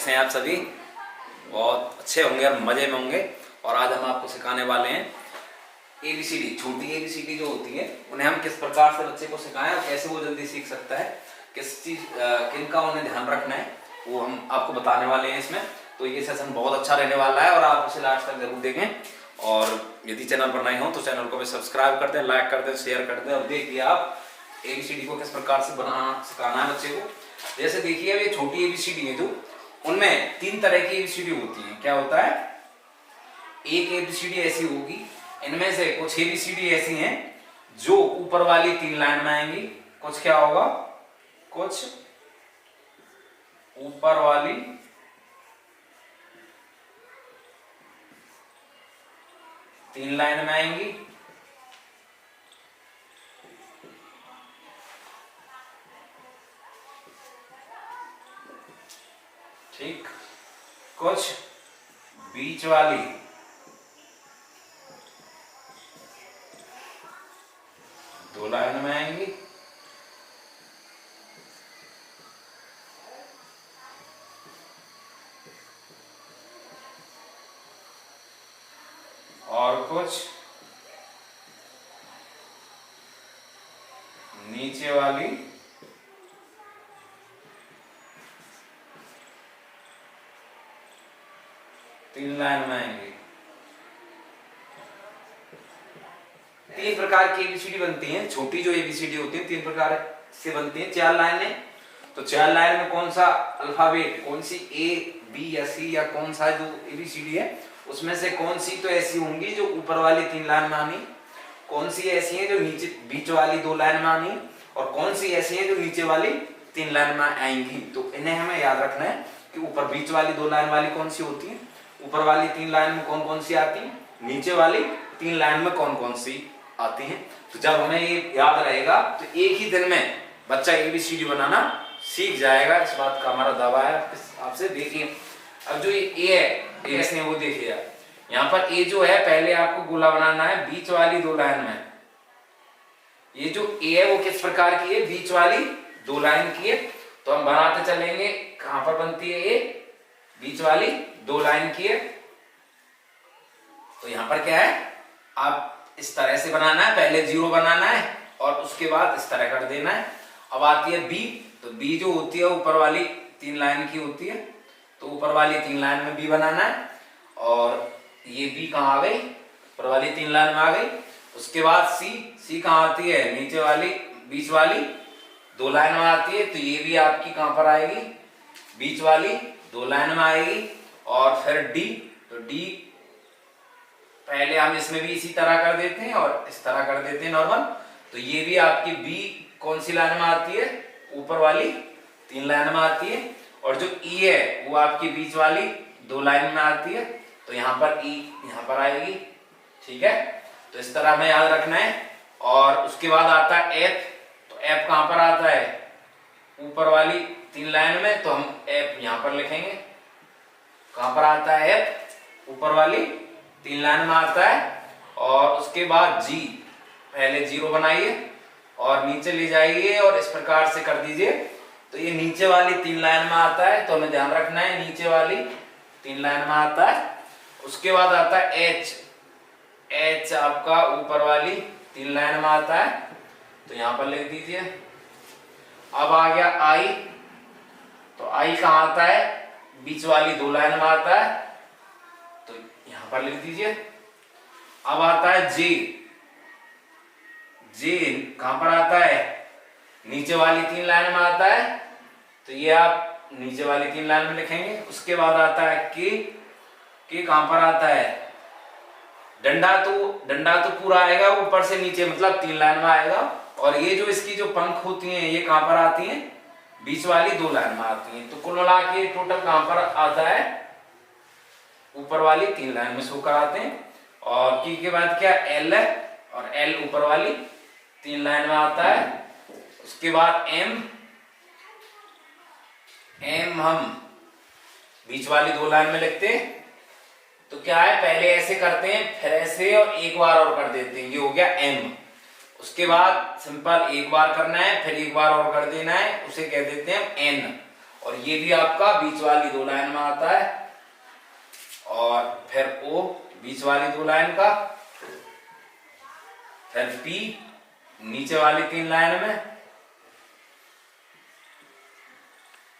कैसे हैं आप सभी? बहुत अच्छे होंगे और मज़े में होंगे। और आज हम आपको सिखाने वाले हैं ABCD। छोटी ABCD जो होती है उन्हें हम किस प्रकार से बच्चे को सिखाएं और कैसे वो जल्दी सीख सकता है, किस चीज़ किन का उन्हें ध्यान रखना है, वो हम आपको बताने वाले हैं इसमें। तो ये सेशन बहुत अच्छा रहने वाला है और आप उसे लास्ट तक जरूर देखें। और यदि चैनल पर नए हो तो चैनल को भी सब्सक्राइब कर दें, लाइक कर दें, शेयर कर दें। और देखिए आप ABCD को किस प्रकार से बनाना सिखाना है बच्चे को। जैसे देखिए अब ये छोटी ABCD है जो, उनमें 3 तरह की ABCD होती है। क्या होता है? एक ABCD ऐसी होगी, इनमें से कुछ ABCD ऐसी हैं जो ऊपर वाली 3 लाइन में आएंगी। कुछ क्या होगा? कुछ ऊपर वाली 3 लाइन में आएंगी, ठीक। कुछ बीच वाली 2 लाइन में आएंगी, और कुछ नीचे वाली 3 लाइन में आएंगी। 3 प्रकार की ABCD बनती हैं। छोटी जो ABCD होती है 3 प्रकार से बनती हैं। 4 लाइनें, तो 4 लाइन में कौन सा अल्फाबेट, कौन सी A, B या C या कौन सा जो ABCD है उसमें से कौन सी तो ऐसी होंगी जो ऊपर वाली 3 लाइन में आनी, कौन सी ऐसी है जो नीचे बीच वाली 2 लाइन में आनी, और कौन सी ऐसी है जो नीचे वाली 3 लाइन में आएंगी। तो इन्हें हमें याद रखना है कि ऊपर बीच वाली 2 लाइन वाली कौन सी होती है, ऊपर वाली 3 लाइन में कौन कौन सी आती है, नीचे वाली 3 लाइन में कौन कौन सी आती हैं। तो जब हमें ये याद रहेगा तो एक ही दिन में बच्चा ABCD बनाना सीख जाएगा। इस बात का हमारा दावा है आपसे। देखिए अब जो ये A है ऐसे वो देखिए आप, यहाँ पर A जो है पहले आपको गोला बनाना है बीच वाली 2 लाइन में। ये जो A है वो किस प्रकार की है? बीच वाली 2 लाइन की है। तो हम बनाते चलेंगे। कहां पर बनती है A? बीच वाली 2 लाइन की है। तो यहां पर क्या है, आप इस तरह से बनाना है, पहले 0 बनाना है और उसके बाद इस तरह कर देना है। अब आती है B, तो B जो होती है ऊपर वाली 3 लाइन की होती है, तो ऊपर वाली 3 लाइन में B बनाना है। और ये B कहाँ आ गई? ऊपर वाली 3 लाइन में आ गई। उसके बाद C कहाँ आती है? नीचे वाली बीच वाली 2 लाइन में आती है। तो ये भी आपकी कहां पर आएगी? बीच वाली 2 लाइन में आएगी। और फिर D, तो D पहले हम इसमें भी इसी तरह कर देते हैं और इस तरह कर देते हैं नॉर्मल। तो ये भी आपकी B कौन सी लाइन में आती है? ऊपर वाली 3 लाइन में आती है। और जो E है वो आपकी बीच वाली 2 लाइन में आती है। तो यहाँ पर E यहाँ पर आएगी, ठीक है। तो इस तरह हमें याद रखना है। और उसके बाद आता है F, तो F कहां पर आता है? ऊपर वाली 3 लाइन में। तो हम F यहाँ पर लिखेंगे। कहां पर आता है F? ऊपर वाली 3 लाइन में आता है। और उसके बाद G, पहले 0 बनाइए और नीचे ले जाइए और इस प्रकार से कर दीजिए। तो ये नीचे वाली 3 लाइन में आता है, तो हमें ध्यान रखना है नीचे वाली 3 लाइन में आता है। उसके बाद आता है H आपका ऊपर वाली 3 लाइन में आता है, तो यहां पर लिख दीजिए। अब आ गया I, तो I कहां आता है? बीच वाली 2 लाइन में आता है, तो यहां पर लिख दीजिए। अब आता है J कहां पर आता है? नीचे वाली 3 लाइन में आता है, तो ये आप नीचे वाली 3 लाइन में लिखेंगे। उसके बाद आता है K कहां पर आता है? डंडा तो पूरा आएगा ऊपर से नीचे, मतलब 3 लाइन में आएगा। और ये जो इसकी जो पंख होती हैं ये कहां पर आती हैं? बीच वाली 2 लाइन में आती हैं। तो कुल मिला के टोटल कहां पर आता है? ऊपर वाली 3 लाइन में शो कराते हैं। और की के बाद क्या? L है, और L ऊपर वाली 3 लाइन में आता है। उसके बाद M हम बीच वाली 2 लाइन में लिखते हैं। तो क्या है, पहले ऐसे करते हैं, फिर ऐसे, और एक बार और कर देते हैं। ये हो गया M। उसके बाद सिंपल एक बार करना है, फिर एक बार और कर देना है, उसे कह देते हैं N। और ये भी आपका बीच वाली दो लाइन में आता है, और फिर O बीच वाली दो लाइन का, फिर P नीचे वाली तीन लाइन में,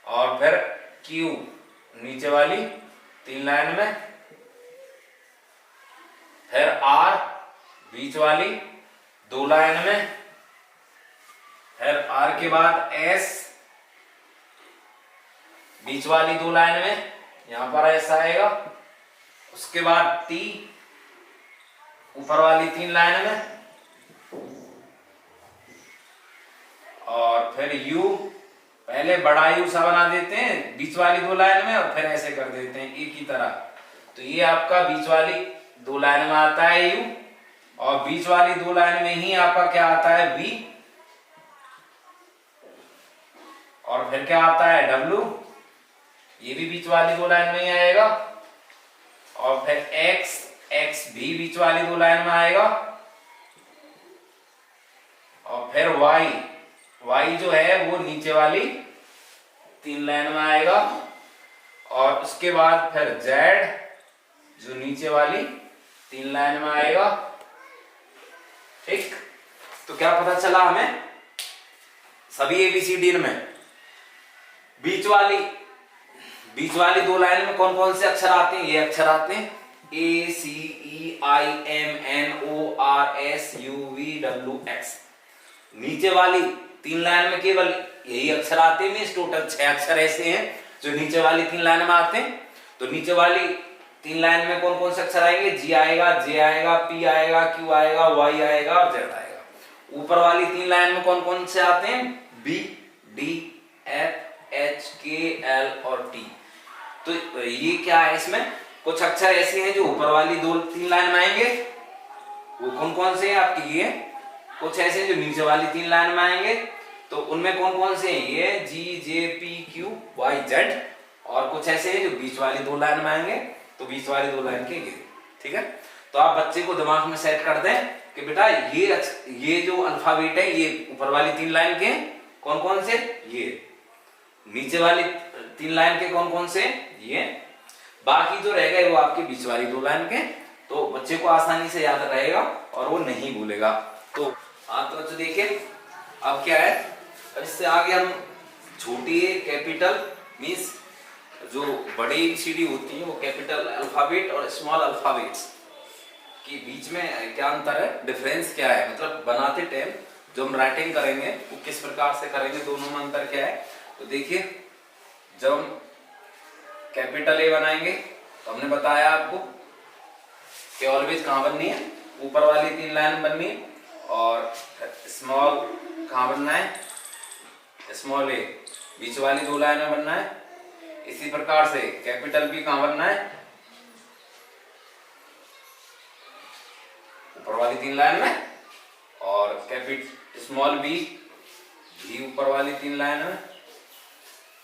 और फिर Q नीचे वाली तीन लाइन में, फिर R बीच वाली दो लाइन में, फिर R के बाद S बीच वाली दो लाइन में, यहां पर S आएगा, उसके बाद T ऊपर वाली तीन लाइन में, और फिर U पहले बड़ा U सा बना देते हैं बीच वाली दो लाइन में, और फिर ऐसे कर देते हैं एक ही तरह। तो ये आपका बीच वाली दो लाइन में आता है U, और बीच वाली दो लाइन में ही आपका क्या आता है V, और फिर क्या आता है W, ये भी बीच वाली दो लाइन में ही आएगा, और फिर X भी बीच वाली दो लाइन में आएगा, और फिर Y जो है वो नीचे वाली तीन लाइन में आएगा, और उसके बाद फिर Z जो नीचे वाली तीन लाइन में आएगा। ठीक, तो क्या पता चला हमें सभी ABCD में बीच वाली दो लाइन में कौन कौन से अक्षर आते हैं। ये अक्षर आते हैं ACEIMNORSUVWX। नीचे वाली तीन लाइन में केवल यही अक्षर आते हैं। टोटल 6 अक्षर ऐसे हैं जो नीचे वाली तीन लाइन में आते हैं। तो नीचे वाली तीन लाइन में कौन कौन से अक्षर आएंगे, G आएगा, J आएगा, P आएगा, Q आएगा, Y आएगा और Z आएगा। ऊपर वाली तीन लाइन में कौन कौन से आते हैं, B, D, F, H, K, L और T। तो ये क्या है, इसमें कुछ अक्षर ऐसे हैं जो ऊपर वाली दो तीन लाइन में आएंगे। वो कौन कौन से हैं आपकी, ये कुछ ऐसे हैं जो नीचे वाली तीन लाइन में आएंगे। तो उनमें कौन कौन से हैं, ये G, J, P, Q, Y, Z। और कुछ ऐसे हैं जो बीच वाली दो लाइन में आएंगे। तो बीच वाली दो लाइन के ये, ठीक है। तो आप बच्चे को दिमाग में सेट कर दें कि बेटा ये जो अल्फाबेट है ये ऊपर वाली तीन लाइन के कौन कौन से, ये नीचे वाली तीन लाइन के कौन कौन से, ये बाकी जो रह गए वो आपके बीच वाली दो लाइन के। तो बच्चे को आसानी से याद रहेगा और वो नहीं भूलेगा। तो तो बच्चों देखिए अब क्या है, अब इससे आगे हम छोटी कैपिटल मीन्स जो बड़ी ABCD होती है वो कैपिटल अल्फाबेट और स्मॉल अल्फाबेट्स के बीच में क्या अंतर है, डिफरेंस क्या है, मतलब बनाते टाइम जो हम राइटिंग करेंगे वो किस प्रकार से करेंगे, दोनों में अंतर क्या है। तो देखिए जब हम कैपिटल A बनाएंगे तो हमने बताया आपको कि ऑलवेज कहाँ बननी है, ऊपर वाली तीन लाइन बननी है। और स्मॉल कहाँ बनना है, स्मॉल A बीच वाली दो लाइन में बनना है। इसी प्रकार से कैपिटल B कहाँ बनना है, ऊपर वाली तीन लाइन में। और स्मॉल B भी ऊपर वाली तीन लाइन में।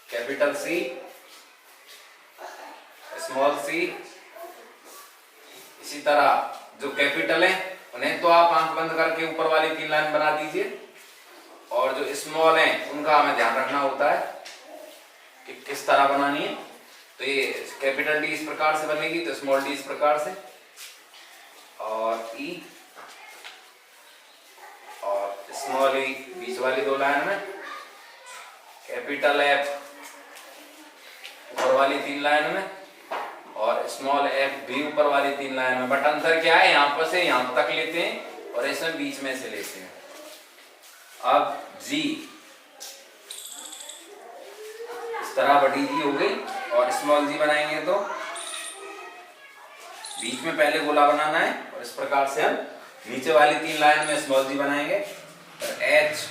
Capital C, small C। इसी तरह जो कैपिटल है उन्हें तो आप आंख बंद करके ऊपर वाली तीन लाइन बना दीजिए, और जो स्मॉल है उनका हमें ध्यान रखना होता है कि किस तरह बनानी है। तो ये कैपिटल D इस प्रकार से बनेगी, तो स्मॉल d इस प्रकार से, और E और स्मॉल e बीच वाली दो लाइन में। कैपिटल F ऊपर वाली तीन लाइन में, और स्मॉल f भी ऊपर वाली तीन लाइन में। बट अंतर क्या है, यहाँ पर से यहाँ तक लेते हैं और इसमें बीच में से लेते हैं। अब G इस तरह बड़ी G हो गई, और स्मॉल g बनाएंगे तो बीच में पहले गोला बनाना है, और इस प्रकार से हम नीचे वाली तीन लाइन में स्मॉल g बनाएंगे। और H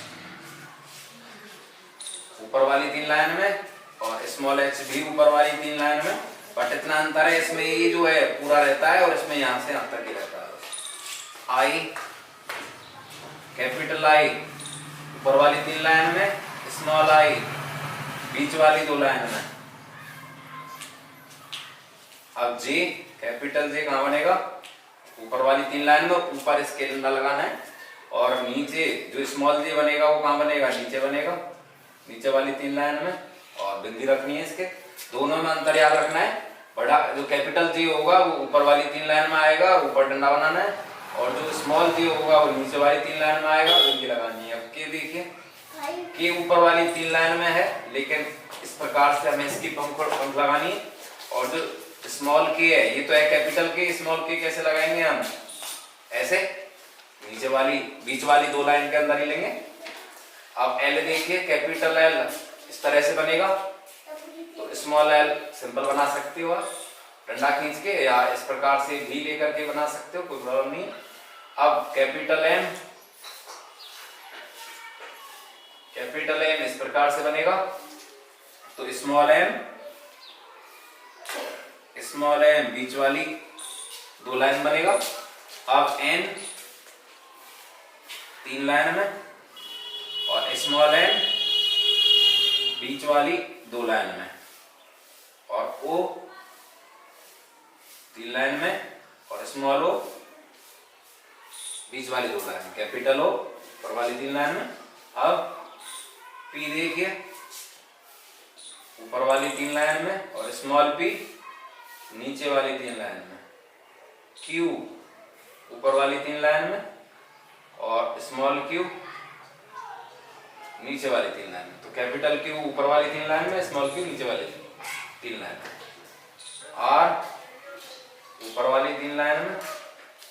ऊपर वाली तीन लाइन में, और स्मॉल h भी ऊपर वाली तीन लाइन में। बट इतना अंतर है, इसमें ये जो है पूरा रहता है और इसमें यहां से यहां तक ही रहता है। I कैपिटल I ऊपर वाली तीन लाइन में, स्मॉल I बीच वाली दो लाइन में। अब J कैपिटल J कहां बनेगा, ऊपर वाली तीन लाइन में, ऊपर इसके डंडा लगाना है। और नीचे जो स्मॉल j बनेगा वो कहां बनेगा, नीचे बनेगा, नीचे वाली तीन लाइन में। और बिंदी रखनी है इसके, दोनों में अंतर याद रखना है। बड़ा जो कैपिटल जी होगा वो ऊपर वाली 3 लाइन में आएगा, ऊपर डंडा बनाना है, और जो स्मॉल जी होगा वो नीचे वाली 3 लाइन में आएगा, बिंदी लगानी है। अब के देखिए, के ऊपर वाली 3 लाइन में है, लेकिन इस प्रकार से हमें इसकी पंख लगानी है। और जो स्मॉल के है, ये तो है कैपिटल के, स्मॉल के कैसे लगाएंगे हम, ऐसे नीचे वाली बीच वाली 2 लाइन के अंदर ही लेंगे। अब एल देखिए, कैपिटल एल इस तरह से बनेगा, तो स्मॉल एल सिंपल बना सकते हो आप डंडा खींच के, या इस प्रकार से भी लेकर के बना सकते हो, कोई प्रॉब्लम नहीं। अब कैपिटल एम इस प्रकार से बनेगा, तो स्मॉल एम बीच वाली 2 लाइन बनेगा। अब एन 3 लाइन में, और स्मॉल एन बीच वाली 2 लाइन में, और ओ 3 लाइन में, और स्मॉल ओ बीच वाली 2 लाइन में, कैपिटल ओ ऊपर वाली 3 लाइन में। अब पी देखिए, ऊपर वाली 3 लाइन में, और स्मॉल पी नीचे वाली 3 लाइन में। क्यू ऊपर वाली 3 लाइन में, और स्मॉल क्यू नीचे वाली 3 लाइन में। तो कैपिटल क्यू ऊपर वाली 3 लाइन में, स्मॉल क्यू नीचे वाली 3 लाइन में। आर ऊपर वाली 3 लाइन में,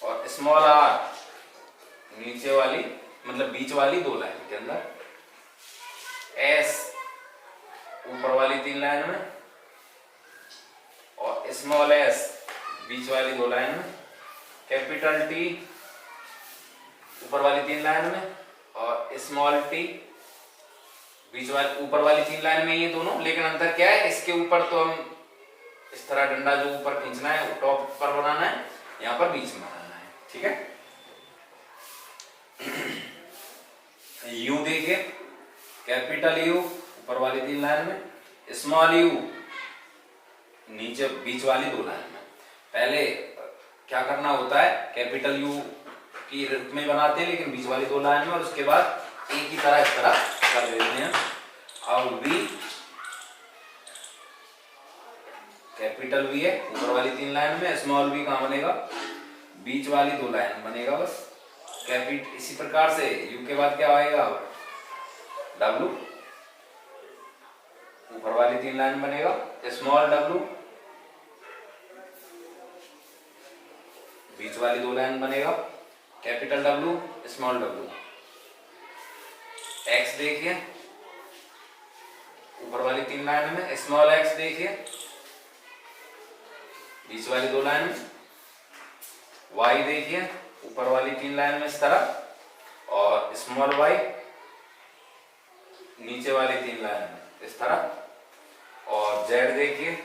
और स्मॉल आर नीचे वाली मतलब बीच वाली 2 लाइन के अंदर। एस ऊपर वाली 3 लाइन में, और स्मॉल एस बीच वाली 2 लाइन में। कैपिटल टी ऊपर वाली 3 लाइन में, और स्मॉल टी बीच वाली ऊपर वाली 3 लाइन में, ये दोनों। लेकिन अंतर क्या है, इसके ऊपर तो हम इस तरह डंडा जो ऊपर खींचना है, टॉप पर बनाना है, यहाँ पर बीच में बनाना है, ठीक है। यू देखिए, कैपिटल यू ऊपर वाली 3 लाइन में, स्मॉल यू नीचे बीच वाली 2 लाइन में। पहले क्या करना होता है, कैपिटल यू की रूप में बनाते हैं, लेकिन बीच वाली 2 लाइन में, और उसके बाद ए की तरह इस तरह कर देते हैं। अब वी, कैपिटल वी है ऊपर वाली 3 लाइन में, स्मॉल वी कहाँ बनेगा, बीच वाली 2 लाइन बनेगा बस। कैपिटल इसी प्रकार से यू के बाद क्या आएगा, डब्लू ऊपर वाली 3 लाइन बनेगा, स्मॉल डब्लू बीच वाली 2 लाइन बनेगा, capital W small W. X देखिए, ऊपर वाली 3 लाइन में, स्मॉल एक्स देखिए बीच वाली 2 लाइन में। वाई देखिए, ऊपर वाली 3 लाइन में इस तरह, और स्मॉल वाई नीचे वाली 3 लाइन में इस तरह। और जेड देखिए,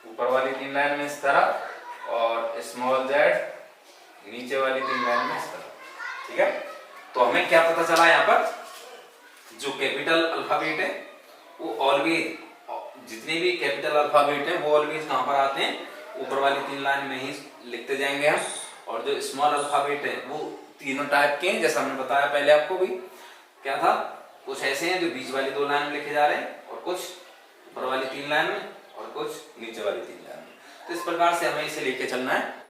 ऊपर वाली 3 लाइन में इस तरह, और स्मॉल जेड नीचे वाली 3 लाइन में इस तरह, ठीक है। तो हमें क्या पता चला, यहाँ पर जो कैपिटल अल्फाबेट है वो ऑलवेज, जितने भी कैपिटल अल्फाबेट है वो ऑलवेज कहाँ पर आते हैं, ऊपर वाली 3 लाइन में ही लिखते जाएंगे हम। और जो स्मॉल अल्फाबेट है वो तीनों टाइप के हैं, जैसा हमने बताया पहले आपको भी, क्या था, कुछ ऐसे हैं जो बीच वाली 2 लाइन में लिखे जा रहे हैं, और कुछ ऊपर वाली 3 लाइन में, और कुछ नीचे वाली 3 लाइन में। तो इस प्रकार से हमें इसे लेके चलना है।